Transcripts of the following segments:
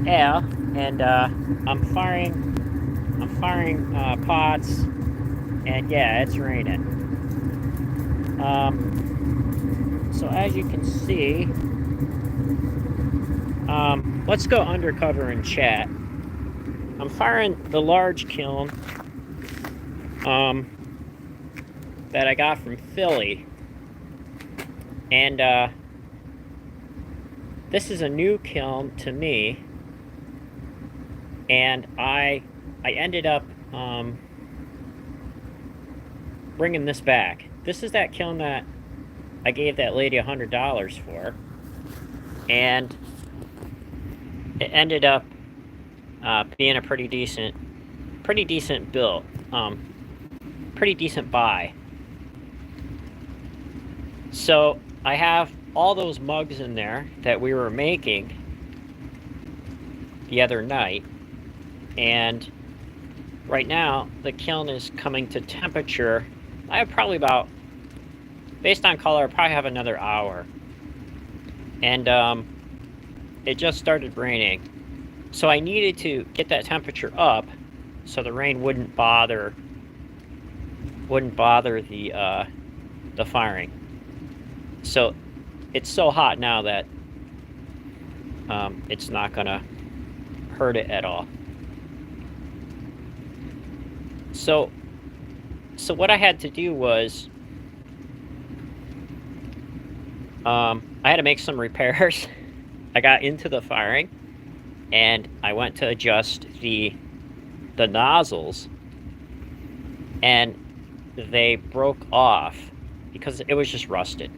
Al, and I'm firing pots, and yeah, it's raining. So as you can see, let's go undercover and chat. I'm firing the large kiln that I got from Philly, and this is a new kiln to me, and I ended up bringing this back. This is that kiln that I gave that lady $100 for, and it ended up being a pretty decent build, pretty decent buy. So I have all those mugs in there that we were making the other night, and right now the kiln is coming to temperature. I have probably about, based on color, I probably have another hour, and it just started raining, so I needed to get that temperature up so the rain wouldn't bother the firing. So it's so hot now that it's not gonna hurt it at all. So what I had to do was I had to make some repairs. I got into the firing, and I went to adjust the nozzles, and they broke off because it was just rusted,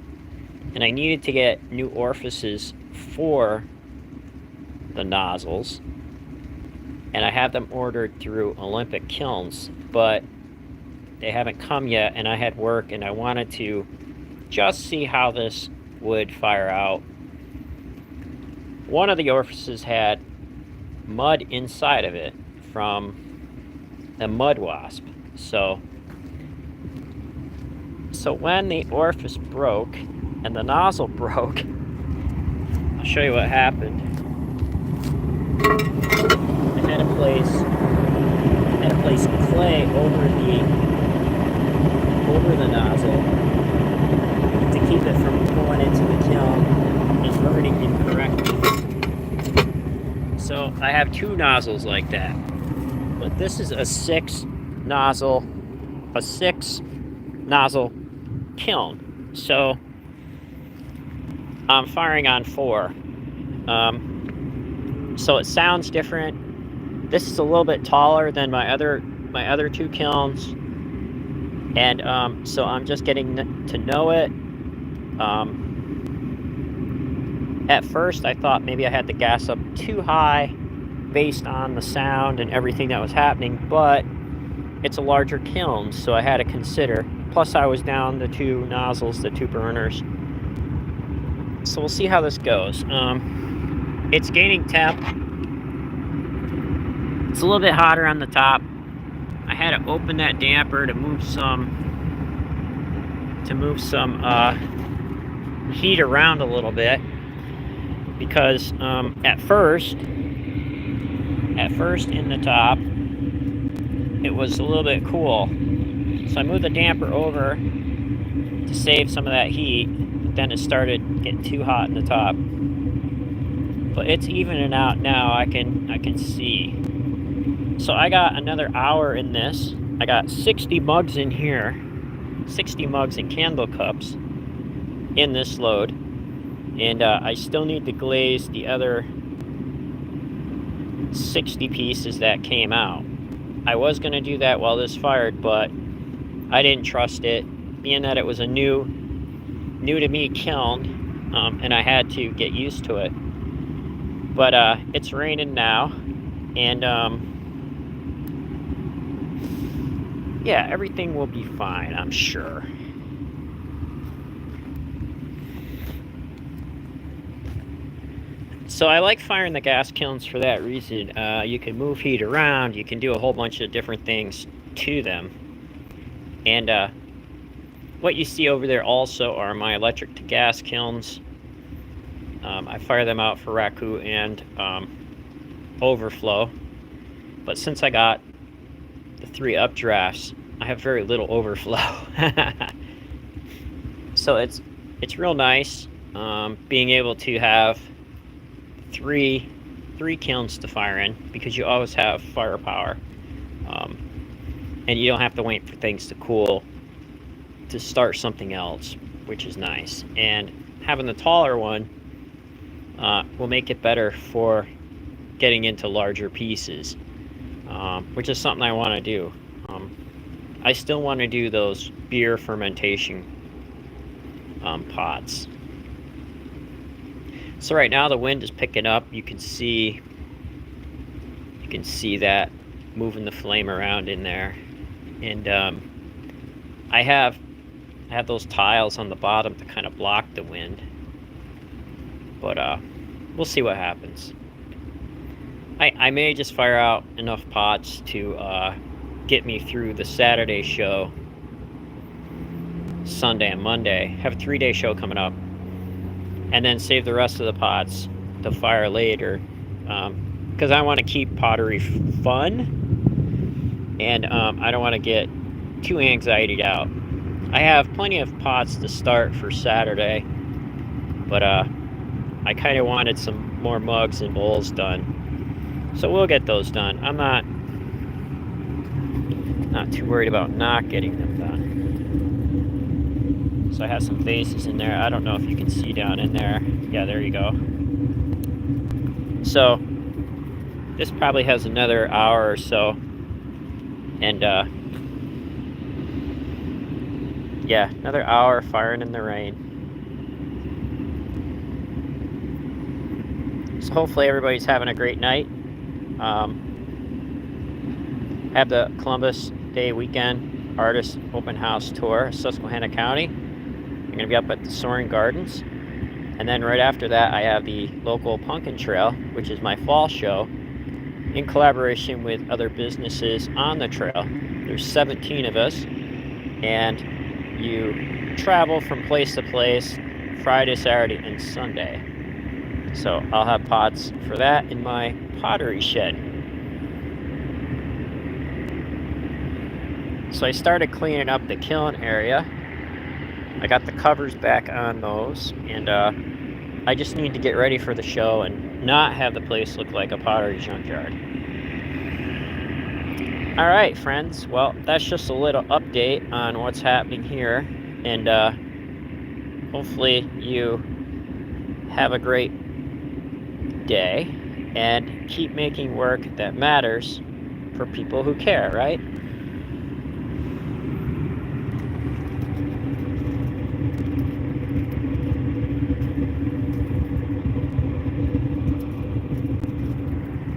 and I needed to get new orifices for the nozzles, and I have them ordered through Olympic Kilns, but they haven't come yet, and I had work, and I wanted to just see how this would fire out. One of the orifices had mud inside of it from a mud wasp. So when the orifice broke and the nozzle broke, I'll show you what happened. I had to place clay over the nozzle to keep it from going into the kiln and burning incorrectly. So I have two nozzles like that, but this is a six nozzle kiln. So I'm firing on 4. So it sounds different. This is a little bit taller than my other 2 kilns, and so I'm just getting to know it. At first I thought maybe I had the gas up too high based on the sound and everything that was happening, but it's a larger kiln, so I had to consider. Plus I was down the 2 nozzles, the 2 burners. So we'll see how this goes. It's gaining temp. It's a little bit hotter on the top. I had to open that damper to move some heat around a little bit, because at first in the top it was a little bit cool, so I moved the damper over to save some of that heat, but then it started getting too hot in the top. But it's evening out now. I can see. So I got another hour in this. I got 60 mugs in here, 60 mugs and candle cups in this load, and I still need to glaze the other 60 pieces that came out. I was going to do that while this fired, but I didn't trust it, being that it was a new to me kiln, and I had to get used to it. But it's raining now, and yeah, everything will be fine, I'm sure. So I like firing the gas kilns for that reason. You can move heat around, you can do a whole bunch of different things to them. And what you see over there also are my electric to gas kilns. I fire them out for raku and overflow. But since I got the 3 updrafts, I have very little overflow. So it's real nice being able to have three kilns to fire in, because you always have firepower, and you don't have to wait for things to cool to start something else, which is nice. And having the taller one will make it better for getting into larger pieces, which is something I want to do. I still want to do those beer fermentation pots. So right now the wind is picking up. You can see that moving the flame around in there, and I have those tiles on the bottom to kind of block the wind, but we'll see what happens. I may just fire out enough pots to get me through the Saturday show, Sunday and Monday. Have a 3-day show coming up, and then save the rest of the pots to fire later, because I want to keep pottery fun, and I don't want to get too anxietied out. I have plenty of pots to start for Saturday, but I kind of wanted some more mugs and bowls done. So we'll get those done. I'm not too worried about not getting them done. So I have some vases in there. I don't know if you can see down in there. Yeah, there you go. So this probably has another hour or so. And yeah, another hour firing in the rain. So hopefully everybody's having a great night. Have the Columbus Day weekend artist open house tour, Susquehanna County. I'm going to be up at the Soaring Gardens. And then right after that, I have the local Pumpkin Trail, which is my fall show, in collaboration with other businesses on the trail. There's 17 of us, and you travel from place to place Friday, Saturday, and Sunday. So I'll have pots for that in my pottery shed. So I started cleaning up the kiln area. I got the covers back on those, and I just need to get ready for the show and not have the place look like a pottery junkyard. All right, friends. Well, that's just a little update on what's happening here, and hopefully you have a great day and keep making work that matters for people who care, right?